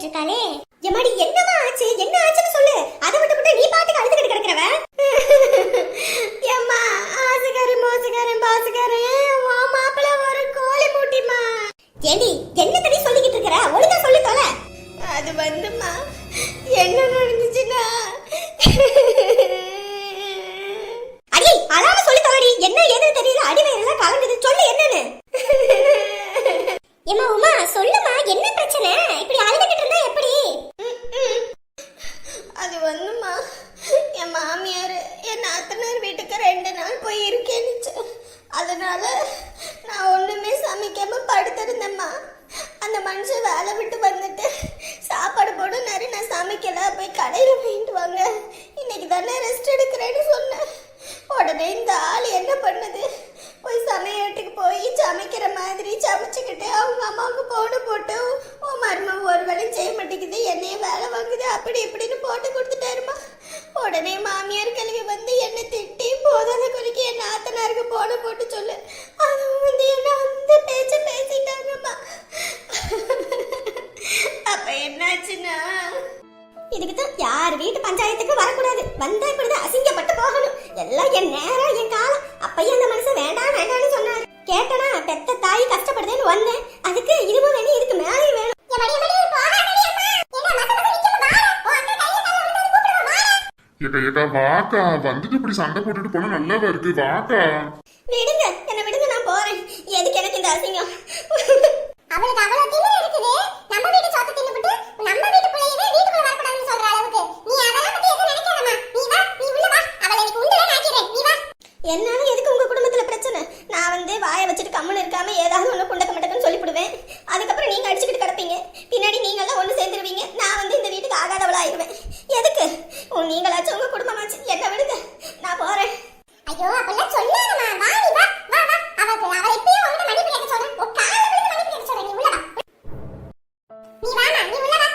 அழுதுகிட்டு இருக்காளே. எம்மாடி என்னமா ஆச்சு, என்ன ஆச்சுன்னு சொல்லு. அதை விட்டு நீ பாட்டுக்கு அழுதுகிட்டு கிடக்குறவ. எம்மா ஆசைக்காரன் மோசக்காரன் பாசக்காரன் மாப்பிள்ள ஒரு கோழி மூட்டிமா. ஏண்டி என்ன தடி சொல்லிக்கிட்டு இருக்கிற, ஒழுங்கா சொல்லி தொலை. அது வந்துமா என்ன நடந்துச்சுன்னா அடி அழாம சொல்லி தொலைடி. என்ன ஏதுன்னு தெரியல, அடிவயிறெல்லாம் கலங்குது, சொல்லு என்னன்னு. ஏமா உமா சொல்லுமா, என்ன பிரச்சனை? இப்படி அழுதுகிட்டு இருந்தா எப்படி? அது வந்துமா என் மாமியார் என் நாத்தனார் வீட்டுக்கு 2 நாள் போய் இருக்கேன்னுச்சு. அதனால நான் ஒண்ணுமே சமைக்காம படுத்திருந்தேம்மா. அந்த மனுஷன் வேலை விட்டு வந்துட்டு சாப்பாடு போடுனாரு. நான் சமைக்கல, போய் கடையில் வாங்கிட்டு வாங்க, இன்னைக்கு தானே ரெஸ்ட் எடுக்கிறேன்னு சொன்னேன். உடனே இந்த ஆள் என்ன பண்ணுது, போய் சமையட்டுக்கு போய் சமைக்கிற மாதிரி சமைச்சுக்கிட்டு அவங்க அம்மாவுக்கு போடு போட்டு உன் மருமக ஒரு வேலையும் செய்ய மாட்டேங்குது, என்னைய வேலை வாங்குது, அப்படி இப்படின்னு போட்டு கொடுத்துட்டாருமா. உடனே மாமியார் கல்வி வந்து என்னை திட்டி போதாத குறைக்கு என் நாத்தனாருக்கு போடு போட்டு சொல்லு. அதுவும் வந்து என்ன அந்த பேச்ச பேசிட்டாங்கம்மா. அப்ப என்னாச்சுன்னா, இதுக்குதான் யார் வீட்டு பஞ்சாயத்துக்கு வரக்கூடாது, வந்தா இப்படிதான் அசிங்கப்பட்டு போகணும். எல்லாம் என் நேரம் என் காலம். அப்பயே அந்த மனுஷன் வேண்டாம் வேண்டாம்னு சொன்னாரு. கேட்டனா பெத்த தாய் கஷ்டப்படுதேன்னு வந்தேன். அதுக்கு இதுவும் வேணும், இதுக்கு மேலேயும் வேணும். வாக்கா வந்துட்டு இப்படி சண்டை போட்டுட்டு போனா நல்லாவா இருக்கு, வாக்கா. விடுங்க என்ன விடுங்க, நான் போறேன். எதுக்கு எனக்கு இந்த அசிங்கம்? அவளுக்கு அவ்வளவு திமிரு இருக்குது. நம்ம வீட்டு சோத்த தின்னுபிட்டு நம்ம வீட்டு பிள்ளையவே வீட்டுக்குள்ள வரக்கூடாதுன்னு சொல்ற அளவுக்கு நீ அதெல்லாம் பத்தி எதுவும் நினைக்காதம்மா. நீ வா, நீ உள்ள வா, அவளை எனக்கு உண்டுல நாக்கிறேன், நீ வா. என்னால எதுக்கு உங்க குடும்பத்துல பிரச்சனை? நான் வந்து வாயை வச்சுட்டு கம்முன்னு இருக்காம ஏதாவது ஒண்ணு குண்டக்க மட்டக்குன்னு சொல்லிவிடுவேன். அதுக்கப்புறம் நீங்க அடிச்சுக்கிட்டு கிடப்பீங்க. பின்னாடி நீங்க எல்லாம் ஒண்ணு சேர்ந்துருவீங்க. நான் வந்து இந்த வீட்டுக்கு ஆகாதவளா ஆயிடுவேன். எதுக்கு? நீங்களாச்சும் உங்க குடும்பமாச்சு, என்ன விடுங்க, நான் போறேன். ஐயோ அப்பெல்லாம் சொல்லாதம்மா, வா நீ வா வா வா. அவ எப்பயும் உன்கிட்ட மன்னிப்பு கேட்க சொல்றேன். ஒரு கால விழுந்து மன்னிப்பு கேட்க சொல்றேன். நீ உள்ள வா, நீ வாமா, நீ உள்ள வா.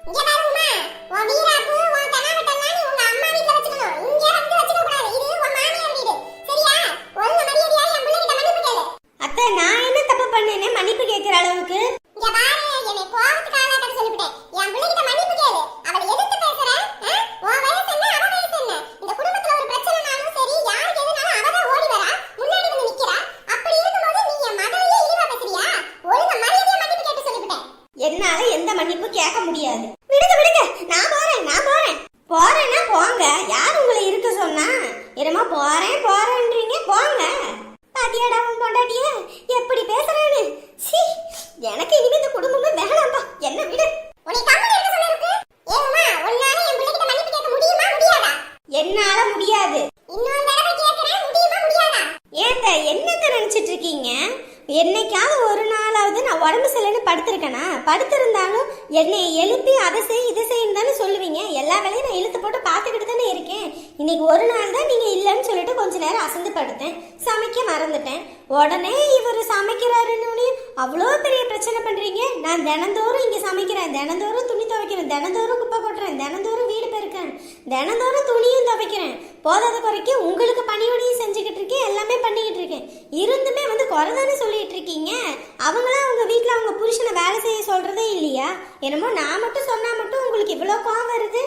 இங்க பாருமா, உன் வீராப்பு உன் தனாவட்டெல்லாம் நீ உங்க அம்மா வீட்ல வச்சுக்கணும், இங்க வந்து வச்சுக்க கூடாது. இது உன் மாமியார் வீடு, சரியா? ஒழுங்கு மரியாதையா என் பிள்ளைகிட்ட மன்னிப்பு கேளு. அத்தை நான் என்ன தப்பு பண்ணேனே மன்னிப்பு கேட்கிற அளவுக்கு? இங்க பாரு, என்னை கோவத்துக்கு ஆளாக்காத சொல்லிவிட்டேன். என் பிள்ளைகிட்ட மன்னிப்பு கேளு. அவளை எதிர்த்து பேசுற? உன் வயசு என்ன, அவ வயசு என்ன? இந்த குடும்பத்துல ஒரு பிரச்சனைனாலும் சரி, யாருக்கு எதுனாலும் அவ தான் ஓடி வரா, முன்னாடி வந்து நிக்கிறா. அப்படி இருக்கும்போது நீ என் மகளையே இழிவா பேசுறியா? ஒழுங்கு மரியாதையா மன்னிப்பு கேட்டு சொல்லிவிட்டேன். என்னால எந்த மன்னிப்பு கேட்க முடியாது. விடுங்க விடுங்க, நான் போறேன், நான் போறேன். போறேன்னா போங்க, யார் உங்களை இருக்க சொன்னா? என்னமா போறேன் போறேன்றீங்க, போங்க. பாத்தியாடா உன் பொண்டாட்டிய எப்படி பேசுறானு? சீ, எனக்கு இனிமே இந்த குடும்பமே வேணாம்பா, என்ன விடு. உன்னை கம்மி என்ன சொல்லிருக்கு? ஏம்மா, உன்னால என் பிள்ளைகிட்ட மன்னிப்பு கேட்க முடியுமா முடியாதா? என்னால முடியாது. இன்னொரு தடவை கேக்குறேன், முடியுமா முடியாதா? ஏங்க என்னத்த நினைச்சிட்டு இருக்கீங்க? என்னைக்காவது ஒரு நாளாவது நான் உடம்பு சரியில்லைன்னு படுத்திருக்கேனா? படுத்திருந்தாலும் என்னை எழுப்பி அதை செய் இதை செய்யன்னு தானே சொல்லுவீங்க. எல்லா வேலையும் நான் இழுத்து போட்டு பார்த்துக்கிட்டு தானே இருக்கேன். இன்னைக்கு ஒரு நாள் தான் நீங்க இல்லைன்னு சொல்லிட்டு கொஞ்ச நேரம் அசந்து படுத்தேன், சமைக்க மறந்துட்டேன். உடனே இவர் சமைக்கிறாருன்னு அவ்வளோ பெரிய பிரச்சனை பண்றீங்க. நான் தினந்தோறும் இங்க சமைக்கிறேன், தினந்தோறும் துணி துவைக்கிறேன், தினந்தோறும் குப்பை கொட்டுறேன், தினந்தோறும் வீடு பெருக்கேன், தினந்தோறும் துணியும் துவைக்கிறேன். போதாத குறைக்கு உங்களுக்கு பணியோடையும் செஞ்சுக்கிட்டு இருக்கேன், எல்லாமே பண்ணிக்கிட்டு இருக்கேன். இருந்துமே வந்து குறைதானே சொல்லிட்டு இருக்கீங்க. அவங்களாம் அவங்க வீட்டில் அவங்க புருஷனை வேலை செய்ய சொல்றதே இல்லையா? என்னமோ நான் மட்டும் சொன்னா மட்டும் உங்களுக்கு இவ்வளோ கோவம் வருது.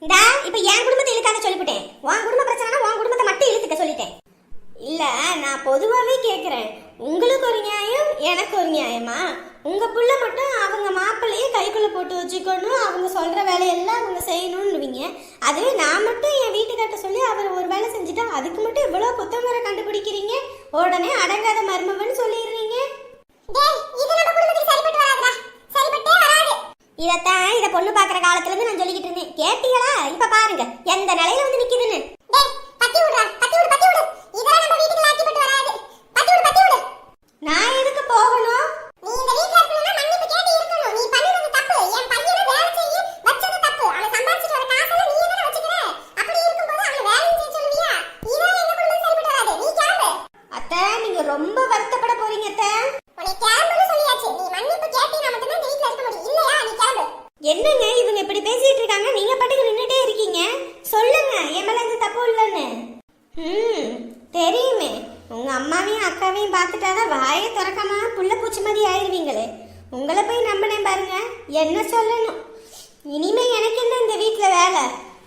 இந்தா இப்போ என் குடும்பத்தை இழுக்காத சொல்லிவிட்டேன். உன் குடும்ப பிரச்சனைனா உன் குடும்பத்தை மட்டும் இழுத்துக்க சொல்லிட்டேன். இல்ல நான் பொதுவாகவே கேட்குறேன், உங்களுக்கு ஒரு நியாயம் எனக்கு ஒரு நியாயமா? உங்க புள்ள மட்டும் அவங்க மாப்பிள்ளையே கைக்குள்ள போட்டு வச்சுக்கணும், அவங்க சொல்ற வேலையெல்லாம் அவங்க செய்யணும்னுவீங்க. அதுவே நான் மட்டும் என் வீட்டுக்காட்ட சொல்லி அவர் ஒரு வேலை செஞ்சுட்டா அதுக்கு மட்டும் இவ்வளோ குத்தமுறை கண்டுபிடிக்கிறீங்க. உடனே அடங்காத மருமவன்னு சொல்லிடுறீங்க. இதத்தான் இதை பொண்ணு பாக்குற காலத்துல இருந்து நான் சொல்லிக்கிட்டு இருந்தேன், கேட்டீங்களா? இப்ப பாருங்க எந்த நிலையில வந்து நிக்குதுன்னு. நான் எதுக்கு போகணும்? நீ இந்த வீட்ல இருக்கணும்னா மன்னிப்பு கேட்டு இருக்கணும். நீ பண்ணது தப்பு. என் பையனை வேலை செய்ய வச்சது தப்பு. அவன் சம்பாதிச்சிட்டு வர காசெல்லாம் நீ என்ன வச்சுக்கிற? அப்படி இருக்கும்போது அவனை வேலை செய்ய சொல்லுவியா? இதான் எங்க குடும்பம் சரிப்பட்டு வராது. நீ கிளம்பு. அத்தை நீங்க ரொம்ப வருத்தப்பட போறீங்க அத்தை. உன்னை கிளம்புன்னு சொல்லியாச்சு. நீ மன்னிப்பு கேட்டீனா மட்டும் தான் இந்த வீட்ல இருக்க முடியும். இல்லையா நீ கிளம்பு. என்னங்க இவங்க இப்படி பேசிட்டு இருக்காங்க, நீங்க பாட்டுக்கு நின்னுட்டே இருக்கீங்க. சொல்லுங்க என் மேல எந்த தப்பு இல்லைன்னு. தெரியுமே, உங்க அம்மாவையும் அக்காவையும் பார்த்துட்டாதான் வாயை திறக்காம புள்ள பூச்சி மாதிரி ஆயிடுவீங்களே. உங்களை போய் நம்பினேன் பாருங்க, என்ன சொல்லணும்.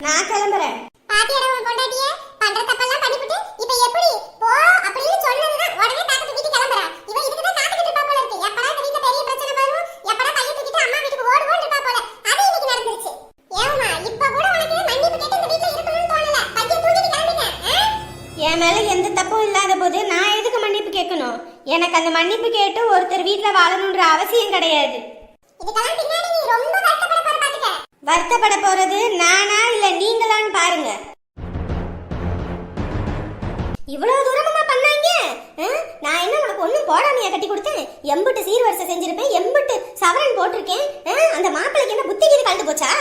நான் கிளம்புறேன். பாத்தியாடா உன் பொண்டாட்டியே பண்ற தப்பெல்லாம் பண்ணிவிட்டு இப்ப எப்படி போ அப்படின்னு சொன்னதுன்னா உடனே தாத்தா தூக்கிட்டு கிளம்புறா. இவ இதுக்கு தான் காத்துக்கிட்டு இருப்பா போல இருக்கு. எப்படா இந்த வீட்ல பெரிய பிரச்சனை வரும், எப்படா கையை தூக்கிட்டு அம்மா வீட்டுக்கு ஓடுவோன்னு இருப்பா போல. அது இன்னைக்கு நடந்துருச்சு. ஏம்மா இப்ப கூட உனக்கு மன்னிப்பு கேட்டு இந்த வீட்ல இருக்கணும்னு தோணல. கையை தூக்கிட்டு கிளம்பிட்டேன். என் மேல எந்த தப்பும் இல்லாத போது நான் எதுக்கு மன்னிப்பு கேட்கணும்? எனக்கு அந்த மன்னிப்பு கேட்டு ஒருத்தர் வீட்ல வாழணும்ன்ற அவசியம் கிடையாது. இதுக்கெல்லாம் பின்னாடி நீ ரொம்ப வருத்தப்பட போற பாத்துக்க. வருத்தப்பட போறது நானா இல்ல நீங்களான்னு பாருங்க. இவ்வளவு தூரமா பண்ணாங்க. நான் என்ன உனக்கு ஒண்ணும் போடாமையா கட்டி கொடுத்தேன்? எம்பிட்டு சீர்வரிசை செஞ்சிருப்பேன், எம்பிட்டு சவரன் போட்டிருக்கேன். அந்த மாப்பிள்ளைக்கு என்ன புத்தி கீது கலந்து போச்சா?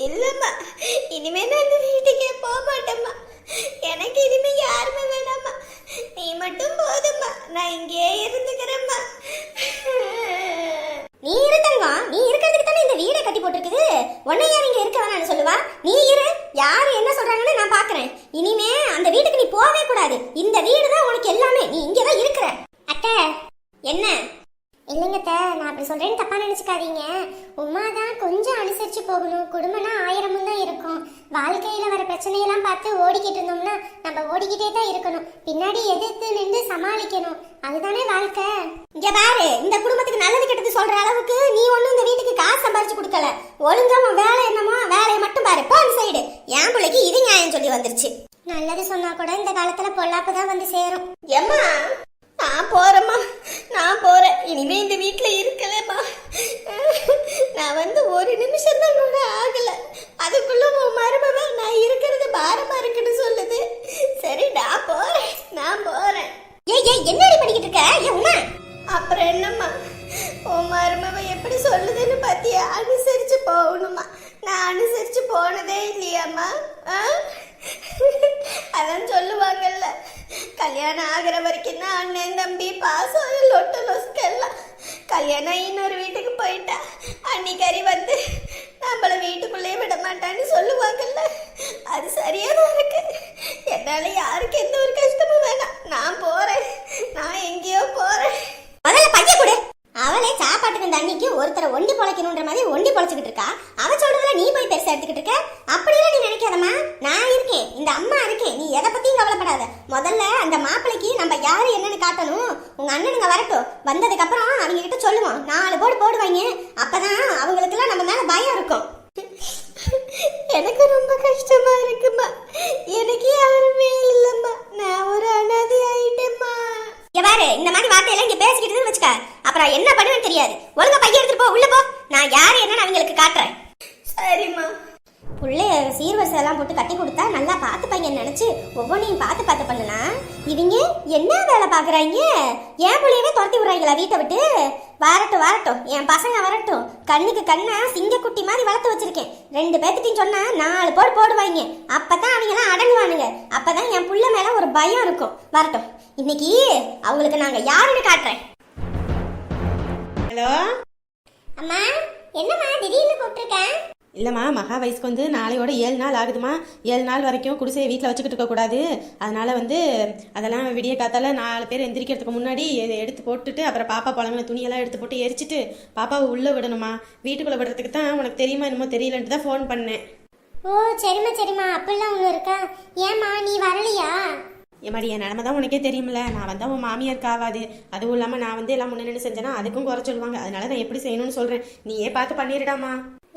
இல்லம்மா, இனிமே நான் இந்த வீட்டுக்கே போக மாட்டேம்மா. எனக்கு இனிமே யாருமே வேணாம்மா, நீ மட்டும் போதும்மா. நான் இங்கே இருந்துக்கிறேம்மா. நீ இருந்தங்க, நீ இருக்கிறதுக்கு தானே இந்த வீடை கட்டி போட்டிருக்குது. உன்னை யார் இங்க இருக்க வேணாம்னு சொல்லுவா? நீ இரு, யாரு என்ன சொல்றாங்கன்னு நான் பாக்குறேன். இனிமே அந்த வீட்டுக்கு நீ போவே கூடாது. இந்த வீடு தான் உனக்கு எல்லாமே. நீ இங்கதான் இருக்கிற. அத்தை என்ன? இல்லைங்க அத்தை, நான் அப்படி சொல்றேன்னு தப்பா நினைச்சுக்காதீங்க. உமா தான் கொஞ்சம் அனுசரிச்சு போகணும். குடும்பம்னா 1000 தான் இருக்கும். வாழ்க்கையில வர பிரச்சனையெல்லாம் பார்த்து ஓடிக்கிட்டு இருந்தோம்னா நம்ம ஓடிக்கிட்டே தான் இருக்கணும். பின்னாடி எதிர்த்து நின்று சமாளிக்கணும். அதுதானே வாழ்க்கை. இங்க பாரு, இந்த குடும்பத்துக்கு நல்லது கெட்டது சொல்ற அளவுக்கு நீ ஒண்ணும் இந்த வீட்டுக்கு காசு சம்பாரிச்சு கொடுக்கல. ஒழுங்கா உன் வேலை என்னமோ வேலையை மட்டும் பாரு. போ அந்த சைடு. என் பிள்ளைக்கு இது நியாயம் சொல்லி வந்துருச்சு. நல்லது சொன்னா கூட இந்த காலத்துல பொல்லாப்பு தான் வந்து சேரும். ஏம்மா, நான் போறேம்மா, நான் போறேன். இனிமே இந்த வீட்டுல இருக்கலம்மா. நான் வந்து ஒரு நிமிஷம் தான் கூட ஆகல, அதுக்குள்ள உன் மருமவ நான் இருக்கிறது பாரமா இருக்குன்னு சொல்லுது. சரி, நான் போறேன், நான் போறேன். ஏய் ஏய், என்னடி பண்ணிக்கிட்டு இருக்க? ஏன் உமா? அப்புறம் என்னம்மா, உன் மருமவ எப்படி சொல்லுதுன்னு பாத்தியா? அனுசரிச்சு போகணுமா? நான் அனுசரிச்சு போனதே இல்லையாம்மா. அதான் சொல்லுவாங்கல்ல, கல்யாணம் ஆகிற வரைக்கும் தான் அண்ணன் தம்பி பாசம் லொட்டு லொஸ்கெல்லாம். கல்யாணம் இன்னொரு வீட்டுக்கு போயிட்டா அன்னிக்கறி வந்து நம்மள வீட்டுக்குள்ளேயே விட மாட்டான்னு சொல்லுவாங்கல்ல. அது சரியா தான் இருக்கு. என்னால யாருக்கு எந்த ஒரு கஷ்டமும் வேணாம். நான் போறேன், நான் எங்கேயோ போறேன். முதல்ல பைய கொடு. அவளே சாப்பாட்டுக்கு இந்த அன்னைக்கு ஒருத்தரை ஒண்டி பொழைக்கணுன்ற மாதிரி ஒண்டி பொழைச்சுக்கிட்டு இருக்கா. அவ சொல்றதுல நீ போய் பெருசா எடுத்துக்கிட்டு இருக்க. அப்படியெல்லாம் நீ நினைக்காதம்மா. நான் இருக்கேன், இந்த அம்மா இருக்கேன். நீ எதை பத்தியும் கவலைப்படாத. முதல்ல அந்த மாப்பிள்ளைக்கு நம்ம யாரு என்னன்னு காட்டணும். உங்க அண்ணனுங்க வரட்டும். வந்ததுக்கு அப்புறம் அவங்க கிட்ட சொல்லுவோம். 4 போடு போடுவாங்க. அப்பதான் அவங்களுக்கு எல்லாம் நம்ம மேல பயம் இருக்கும். எனக்கு ரொம்ப கஷ்டமா இருக்குமா. எனக்கு யாருமே இல்லம்மா. நான் ஒரு அனாதை ஆயிட்டேம்மா. பாரு, இந்த மாதிரி வார்த்தையெல்லாம் இங்க பேசிக்கிட்டு வச்சுக்க, அப்புறம் என்ன பண்ணுவேன்னு தெரியாது. ஒழுங்கா பைய எடுத்துட்டு போ, உள்ள போ. நான் யாரு என்னன்னு அவங்களுக்கு காட்டுறேன். சரிம்மா. புள்ளைய சீர்வரிசை எல்லாம் போட்டு கட்டி கொடுத்தா நல்லா பார்த்து பையன் நினைச்சு ஒவ்வொன்றையும் பார்த்து பார்த்து பண்ணுனா இவங்க என்ன வேலை பாக்குறாங்க? என் புள்ளையவே துரத்தி விடுறாங்களா வீட்டை விட்டு? வரட்டும் வரட்டும், என் பசங்க வரட்டும். கண்ணுக்கு கண்ணா சிங்கக்குட்டி மாதிரி வளர்த்து வச்சிருக்கேன். 2 பேர்த்திட்டையும் சொன்னா 4 போடு போடுவாங்க. அப்பதான் அவங்க எல்லாம் அடங்குவானுங்க. அப்பதான் என் புள்ள மேல ஒரு பயம் இருக்கும். வரட்டும், இன்னைக்கு அவங்களுக்கு நாங்க யாருன்னு காட்டுறேன். ஹலோ அம்மா, என்னம்மா திடீர்னு கூப்பிட்டுருக்கேன்? இல்லைம்மா, மகா வயசுக்கு வந்து நாளையோட 7 நாள் ஆகுதுமா. 7 நாள் வரைக்கும் குடிசையை வீட்டில் வச்சுக்கிட்டு இருக்கக்கூடாது. அதனால் வந்து அதெல்லாம் விடிய காத்தால 4 பேர் எந்திரிக்கிறதுக்கு முன்னாடி எடுத்து போட்டுட்டு அப்புறம் பாப்பா பழங்கின துணியெல்லாம் எடுத்து போட்டு எரிச்சிட்டு பாப்பாவை உள்ளே விடணுமா. வீட்டுக்குள்ளே விடுறதுக்கு தான் உனக்கு தெரியுமா என்னமோ தெரியலன்ட்டு தான் ஃபோன் பண்ணேன். ஓ சரிம்மா சரிம்மா, அப்படிலாம் ஒன்று இருக்கா? ஏம்மா நீ வரலையா? ஏமாடி, என் நிலமை தான் உனக்கே தெரியுமில்ல. நான் வந்தால் உன் மாமியாருக்கு ஆகாது. அதுவும் இல்லாமல் நான் வந்து எல்லாம் முன்ன நின்று செஞ்சேன்னா அதுக்கும் குறை சொல்லுவாங்க. அதனால நான் எப்படி செய்யணும்னு சொல்கிறேன். நீயே பார்த்து பண்ணிடுடாமா.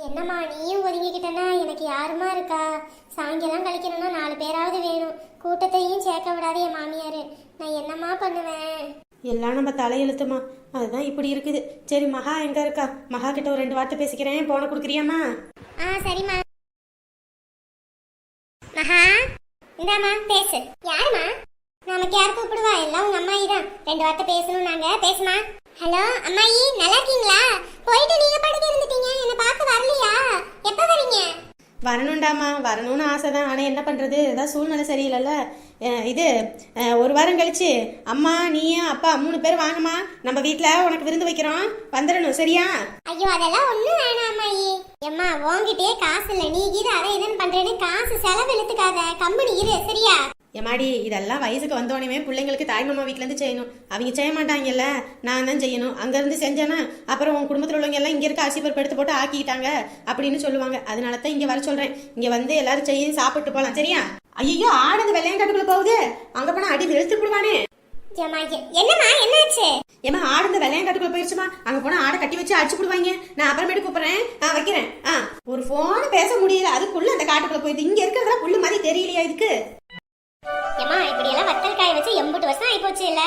என்னம்மா நீயும் ஒதுங்கிக்கிட்டனா எனக்கு யாருமா இருக்கா? சாயங்காலம் கழிக்கணும்னா 4 பேராவது வேணும். கூட்டத்தையும் சேர்க்க விடாது என் மாமியார். நான் என்னம்மா பண்ணுவேன்? எல்லாம் நம்ம தலையெழுத்துமா. அதுதான் இப்படி இருக்குது. சரி, மகா எங்கே இருக்கா? மகா கிட்ட ஒரு 2 வார்த்தை பேசிக்கிறேன். போன கொடுக்குறியாம்மா? சரிம்மா. மகா இந்தாம்மா பேசு. யாருமா? நமக்கு யார் கூப்பிடுவா? எல்லாம் உங்க அம்மாயி தான். 2 வார்த்தை பேசணும் நாங்க. பேசுமா. ஹலோ அம்மாயி, நல்லா இருக்கீங்களா? போயிட்டு நீங்க படுக்க இருந்துட்டீங்க, என்ன பார்க்க வரலையா? எப்ப வரீங்க? வரணுண்டாமா, வரணும்னு ஆசை தான். ஆனால் என்ன பண்ணுறது, ஏதாவது சூழ்நிலை சரியில்லைல்ல. இது 1 வாரம் கழிச்சு அம்மா நீ அப்பா 3 பேர் வாங்கம்மா. நம்ம வீட்டில் உனக்கு விருந்து வைக்கிறோம், வந்துடணும் சரியா? ஐயோ அதெல்லாம் ஒன்றும் வேணாம் அம்மாயி. எம்மா உங்ககிட்டயே காசு இல்லை, நீ இது அதை இதுன்னு பண்றேன்னு காசு செலவு இழுத்துக்காத. கம்பெனி இரு சரியா? எம்மாடி இதெல்லாம் வயசுக்கு வந்தோடனே பிள்ளைங்களுக்கு தாய்மாமா வீட்டிலேருந்து செய்யணும். அவங்க செய்ய மாட்டாங்கல்ல, நான் தான் செய்யணும். அங்கேருந்து செஞ்சேன்னா அப்புறம் உன் குடும்பத்தில் உள்ளவங்க எல்லாம் இங்கே இருக்க அரிசி பருப்பு எடுத்து போட்டு ஆக்கிட்டாங்க அப்படின்னு சொல்லுவாங்க. அதனால தான் இங்கே வர சொல்கிறேன். இங்கே வந்து எல்லாரும் செய்ய சாப்பிட்டு போகலாம், சரியா? ஐயோ, ஆடுது வெள்ளையங்காட்டுக்குள்ள போகுது. அங்கே போனால் அடி வெளுத்து விடுவானே. என்னம்மா என்னாச்சு? ஏமா ஆடு வெள்ளையங்காட்டுக்குள்ள போயிடுச்சுமா. அங்கே போனால் ஆடை கட்டி வச்சு அடிச்சு விடுவாங்க. நான் அப்புறமேட்டு கூப்பிட்றேன், வைக்கிறேன். ஒரு ஃபோன் பேச முடியல, அதுக்குள்ள அந்த காட்டுக்குள்ள போயிடுது. இங்கே இருக்கிறதெல்லாம் புல்லு மாதிரி தெரியலையா இதுக்கு? ஏமா இப்படி எல்லாம் வத்தல் காய வச்சு 80 வருஷம் ஆகி போச்சு இல்ல?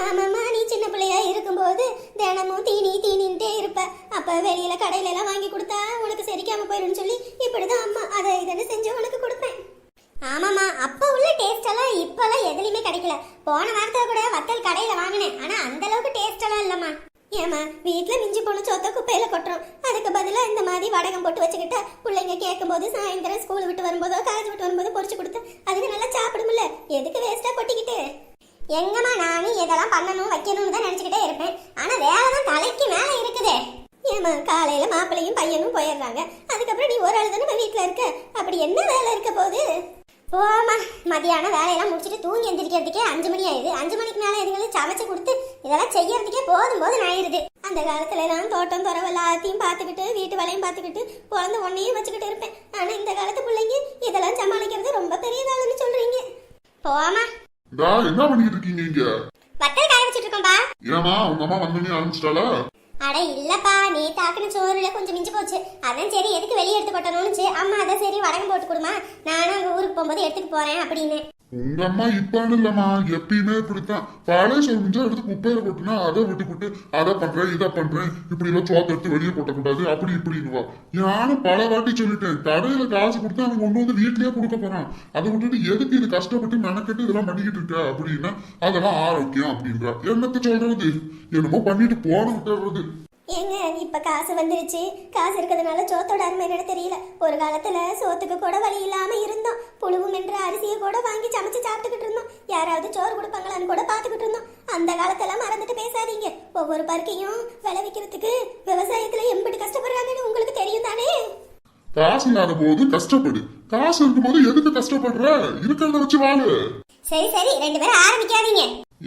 ஆமாம்மா, நீ சின்ன பிள்ளையா இருக்கும்போது தினமும் தீனின்ட்டே இருப்ப. அப்ப வெளியில கடையில எல்லாம் வாங்கி கொடுத்தா உனக்கு செரிக்காம போயிருன்னு சொல்லி இப்படிதான் அம்மா அதை இதன்னு செஞ்சு உனக்கு கொடுப்பேன். ஆமாமா, அப்ப உள்ள டேஸ்ட் எல்லாம் இப்பெல்லாம் எதுலயுமே கிடைக்கல. போன வாரத்துல கூட வத்தல் கடையில வாங்கினேன், ஆனா அந்த அளவுக்கு டேஸ்ட் எல்லாம் இல்லம்மா. ஏமா வீட்டுல மிஞ்சி போன சொத்த குப்பையில கொட்டுறோம். அதுக்கு பதிலா இந்த மாதிரி வடகம் போட்டு வச்சுக்கிட்டா பிள்ளைங்க கேட்கும் போது சாயந்தரம் ஸ்கூல் விட்டு வரும்போதோ காலேஜ் விட்டு வரும்போது பொரிச்சு கொடுத்து அதுக்கு நல்லா சாப்பிடும்ல. எதுக்கு வேஸ்டா கொட்டிக்கிட்டு? எங்கம்மா நானும் இதெல்லாம் பண்ணணும் வைக்கணும்னு தான் நினைச்சுக்கிட்டே இருப்பேன். ஆனா வேலை தான் தலைக்கு மேல இருக்குதே. ஏமா காலையில மாப்பிள்ளையும் பையனும் போயிடுறாங்க, அதுக்கப்புறம் நீ ஒரு ஆள் தானே வீட்டுல இருக்க. அப்படி என்ன வேலை இருக்க போது? போமா, மதியானம் வேலையெல்லாம் முடிச்சுட்டு தூங்கி எந்திரிக்கிறதுக்கே 5 மணி ஆயிடுது. 5 மணிக்கு மேல எதுகளும் சமைச்சு கொடுத்து இதெல்லாம் செய்யறதுக்கே போதும் ஆயிடுது. அந்த காலத்துல எல்லாம் தோட்டம் துறவு எல்லாத்தையும் பார்த்துக்கிட்டு வீட்டு வேலையும் பார்த்துக்கிட்டு குழந்தை ஒன்னையும் வச்சுக்கிட்டு இருப்பேன். ஆனா இந்த காலத்து பிள்ளைங்க இதெல்லாம் சமாளிக்கிறது ரொம்ப பெரிய வேலைன்னு சொல்றீங்க. போமா, என்ன பண்ணிட்டு இருக்கீங்க இங்க? வத்தல் காய வச்சுட்டு இருக்கோம்பா. ஏமா உங்க அம்மா வந்தோடனே ஆரம்பிச்சிட்டாளா? அட இல்லப்பா, நேத்து ஆக்குன சோறுல கொஞ்சம் மிஞ்சி போச்சு. அதான் சரி எதுக்கு வெளியே எடுத்து கொட்டணும்னு அம்மா அதான் சரி வடகம் போட்டு கொடுமா, நானும் அங்க ஊருக்கு போகும்போது எடுத்துட்டு போறேன் அப்படின்னு. உங்க அம்மா இப்பன்னு இல்லம்மா, எப்பயுமே இப்படித்தான். பழைய சோறு மிஞ்சா எடுத்து குப்பையில கொட்டுனா அதை விட்டு அதை பண்றேன் இதை பண்றேன், இப்படி எல்லாம் சோத்தை எடுத்து வெளியே கொட்டக்கூடாது அப்படி இப்படின்னுவா. நானும் பல வாட்டி சொல்லிட்டேன், கடையில காசு கொடுத்து அவன் கொண்டு வந்து வீட்லயே கொடுக்க போறான். அதை விட்டுட்டு எதுக்கு இது கஷ்டப்பட்டு மெனக்கட்டு இதெல்லாம் பண்ணிக்கிட்டு இருக்க அப்படின்னா அதெல்லாம் ஆரோக்கியம் அப்படின்றா. என்னத்த சொல்றது, என்னமோ பண்ணிட்டு போன விட்டுறது. ஏங்க இப்ப காசு வந்துருச்சு, காசு இருக்கிறதுனால சோத்தோட அருமை என்னன்னு தெரியல. ஒரு காலத்துல சோத்துக்கு கூட வழி இல்லாம இருந்தோம். புழுவும் என்ற அரிசியை கூட வாங்கி சமைச்சு சாப்பிட்டுக்கிட்டு இருந்தோம். யாராவது சோறு கொடுப்பாங்களான்னு கூட பாத்துக்கிட்டு இருந்தோம். அந்த காலத்தெல்லாம் மறந்துட்டு பேசாதீங்க. ஒவ்வொரு பருக்கையும் விளைவிக்கிறதுக்கு விவசாயத்துல எம்பிட்டு கஷ்டப்படுறாங்கன்னு உங்களுக்கு தெரியும் தானே. காசு இல்லாத போது கஷ்டப்படு, காசு இருக்கும் போது எதுக்கு கஷ்டப்படுற? இருக்கிறத வச்சு வாழு. சரி 2 பேரும் ஆரம்பிக்காதீங்க.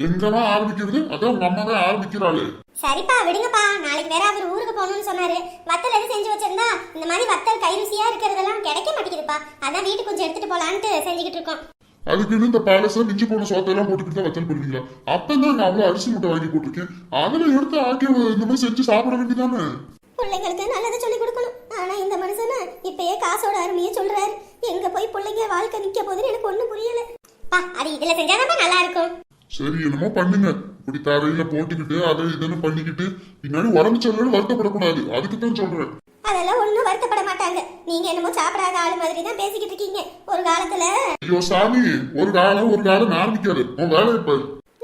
எங்கதான் ஆரம்பிக்கிறது? அதான் உங்க அம்மாவே ஆரம்பிக்கிறாளு. சரிப்பா விடுங்கப்பா, நாளைக்கு வேற அவர் ஊருக்கு போகணும்னு சொன்னாரு. வத்தல் எது செஞ்சு வச்சிருந்தா இந்த மாதிரி வத்தல் கை ருசியா இருக்கிறதெல்லாம் கிடைக்க மாட்டேங்குதுப்பா. அதான் வீட்டுக்கு கொஞ்சம் எடுத்துட்டு போலான்ட்டு செஞ்சுக்கிட்டு இருக்கோம். அதுக்குன்னு இந்த பேலஸ்ல மிஞ்சி போன சோத்தையெல்லாம் போட்டுக்கிட்டு தான் வத்தல் பண்ணுவீங்களா? அப்பதான் நான் அவ்வளவு அரிசி மூட்டை வாங்கி போட்டிருக்கேன், அதுல எடுத்து ஆக்கி இந்த மாதிரி செஞ்சு சாப்பிட வேண்டியதானே. பிள்ளைங்களுக்கு நல்லதை சொல்லி கொடுக்கணும். ஆனா இந்த மனுஷன இப்பயே காசோட அருமையை சொல்றாரு. எங்க போய் பிள்ளைங்க வாழ்க்கை நிக்க போதுன்னு எனக்கு ஒண்ணும் புரியல. பா அது இதுல செஞ்சாதான் நல்லா இருக்கும். சரி என்னமோ பண்ணுங்க, இப்படி தரையில போட்டுக்கிட்டு அதை இதன்னு பண்ணிக்கிட்டு பின்னாடி உடம்பு சொல்லு வருத்தப்படக்கூடாது. அதுக்குதான் சொல்றேன். அதெல்லாம் ஒண்ணும் வருத்தப்பட மாட்டாங்க. நீங்க என்னமோ சாப்பிடாத ஆளு மாதிரி தான் பேசிக்கிட்டு இருக்கீங்க. ஒரு காலத்துல ஐயோ சாமி, ஒரு காலம் ஆரம்பிக்காது. உன் வேலை இப்ப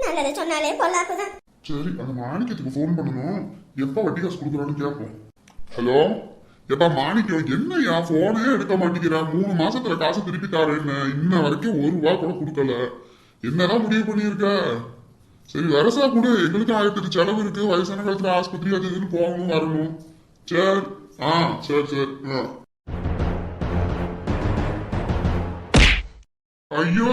நல்லது சொன்னாலே பொல்லாப்புதான். சரி, அந்த மாணிக்கத்துக்கு போன் பண்ணணும், எப்ப வட்டி காசு கொடுக்குறான்னு கேட்போம். ஹலோ, எப்பா மாணிக்கம், என்னையா போனே எடுக்க மாட்டேங்கிற? 3 மாசத்துல காசு திருப்பி தாரேன்னு இன்ன வரைக்கும் 1 ரூபா கூட கொடுக்கல. என்னதான் முடிவு பண்ணியிருக்க? சரி வரசா கூட, எங்களுக்கு 1000 செலவு இருக்கு. வயசான காலத்துல ஆஸ்பத்திரி அது இதுன்னு போகணும் வரணும். சரி சரி. ஐயோ